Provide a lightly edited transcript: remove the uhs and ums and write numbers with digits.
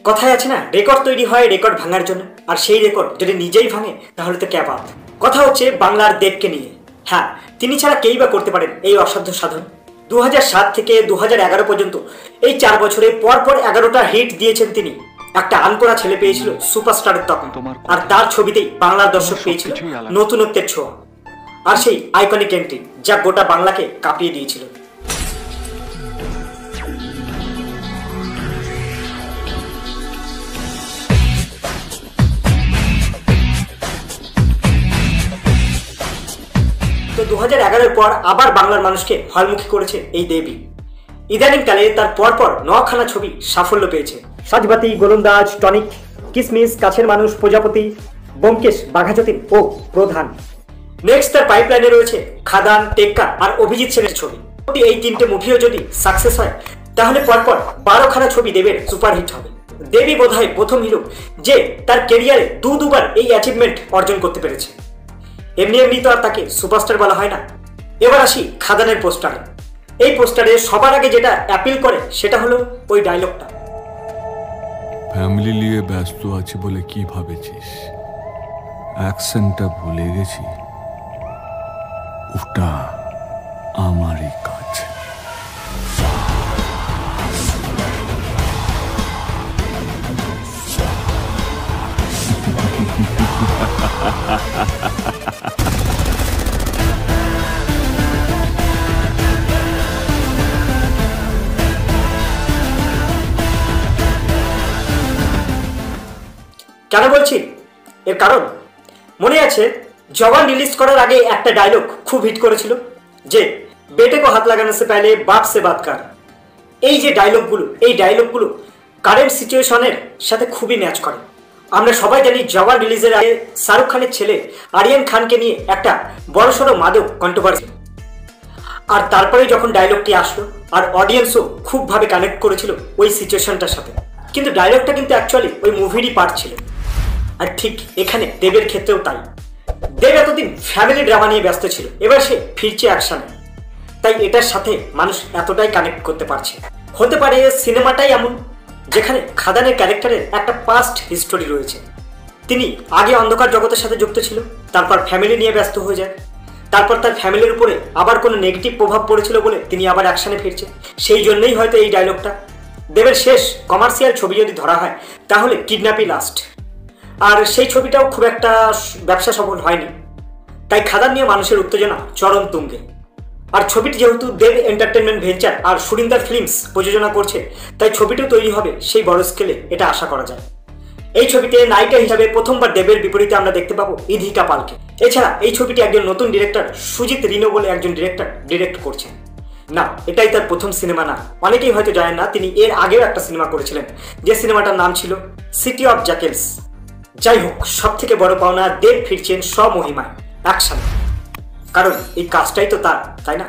কথায় আছে না, রেকর্ড তৈরি হয় রেকর্ড ভাঙার জন্য, আর সেই রেকর্ড যদি নিজেই ভাঙে তাহলে তো ক্যাবাত। কথা হচ্ছে বাংলার দেবকে নিয়ে। হ্যাঁ, তিনি ছাড়া কেই বা করতে পারেন এই অসাধ্য সাধন। 2007 থেকে 2011 পর্যন্ত এই 4 বছরে পরপর 11টা হিট দিয়েছেন তিনি। একটা আনকোড়া ছেলে পেয়েছিল সুপারস্টারের তকমা, আর তার ছবিতেই বাংলার দর্শক পেয়েছিল নতুনত্বের ছোঁয়া, আর সেই আইকনিক এন্ট্রি যা গোটা বাংলাকে কাঁপিয়ে দিয়েছিল। তো 2011-এর পর আবার বাংলার মানুষকে হলমুখী করেছে এই দেবী। ইদানিংকালে তার পরপর 9খানা ছবি সাফল্য পেয়েছে। সাজবাতি, গোলন্দাজ, টনিক, কিসমিস, কাছের মানুষ, প্রজাপতি, ব্যোমকেশ, বাঘাযতীন ও প্রধান। নেক্সট তার পাইপলাইনে রয়েছে খাদান, টেক্কা আর অভিজিৎ সেনের ছবি। এই 3টে মুভিও যদি সাকসেস হয় তাহলে পরপর 12খানা ছবি দেবের সুপারহিট হবে। দেবী বোধহয় প্রথম হিরো যে তার ক্যারিয়ারে দুবার এই অ্যাচিভমেন্ট অর্জন করতে পেরেছে। এমনি তো আর তাকে সুপারস্টার বলা হয় না। এবার আসি খাদানের পোস্টারে। এই পোস্টারে সবার আগে যেটা অ্যাপিল করে সেটা হলো ওই ডায়লগটা, ফ্যামিলি নিয়ে ব্যস্ত আছি বলে কি ভাবেছিস, অ্যাকশনটা ভুলে গেছি, ওটা আমারই কাজ। কেন বলছি? এর কারণ মনে আছে, জওয়ান রিলিজ করার আগে একটা ডায়লগ খুব হিট করেছিল যে বেটে কো হাত লাগানো সে পহলে বাপ সে বাত কর। এই যে ডায়লগগুলো কারেন্ট সিচুয়েশনের সাথে খুবই ম্যাচ করে। আমরা সবাই জানি জওয়ান রিলিজের আগে শাহরুখ খানের ছেলে আরিয়ান খানকে নিয়ে একটা বড়সড় মাদক কন্ট্রোভার্সি, আর তারপরে যখন ডায়লগটি আসলো আর অডিয়েন্সও খুবভাবে কানেক্ট করেছিল ওই সিচুয়েশনটার সাথে। কিন্তু ডায়লগটা কিন্তু অ্যাকচুয়ালি ওই মুভিরই পার্ট ছিল। আর ঠিক এখানে দেবের ক্ষেত্রেও তাই। দেব এতদিন ফ্যামিলি ড্রামা নিয়ে ব্যস্ত ছিল, এবার সে ফিরছে অ্যাকশনে। তাই এটার সাথে মানুষ এতটাই কানেক্ট করতে পারছে। হতে পারে সিনেমাটাই এমন যেখানে খাদানের ক্যারেক্টারের একটা পাস্ট হিস্টোরি রয়েছে। তিনি আগে অন্ধকার জগতের সাথে যুক্ত ছিল, তারপর ফ্যামিলি নিয়ে ব্যস্ত হয়ে যায়, তারপর তার ফ্যামিলির উপরে আবার কোনো নেগেটিভ প্রভাব পড়েছিল বলে তিনি আবার অ্যাকশনে ফিরছে। সেই জন্যই হয়তো এই ডায়লগটা। দেবের শেষ কমার্শিয়াল ছবি যদি ধরা হয় তাহলে কিডন্যাপই লাস্ট, আর সেই ছবিটাও খুব একটা ব্যবসা সফল হয়নি। তাই খাদান নিয়ে মানুষের উত্তেজনা চরম তুঙ্গে। আর ছবিটি যেহেতু দেব এন্টারটেনমেন্ট ভেঞ্চার আর সুরিন্দর ফিল্মস প্রযোজনা করছে, তাই ছবিটিও তৈরি হবে সেই বড় স্কেলে, এটা আশা করা যায়। এই ছবিতে নায়িকা হিসাবে প্রথমবার দেবের বিপরীতে আমরা দেখতে পাবো ইধিকা পালকে। এছাড়া এই ছবিটি একজন নতুন ডিরেক্টর সুজিত রিনো বলে একজন ডিরেক্টর ডিরেক্ট করছেন। না, এটাই তার প্রথম সিনেমা না। অনেকেই হয়তো জানেন না, তিনি এর আগেও একটা সিনেমা করেছিলেন, যে সিনেমাটার নাম ছিল সিটি অফ জ্যাকেলস। যাই হোক, সব থেকে বড় পাওনা, দেব ফিরছেন স্বমহিমায় অ্যাকশন, কারণ এই কাজটাই তো তার, তাই না?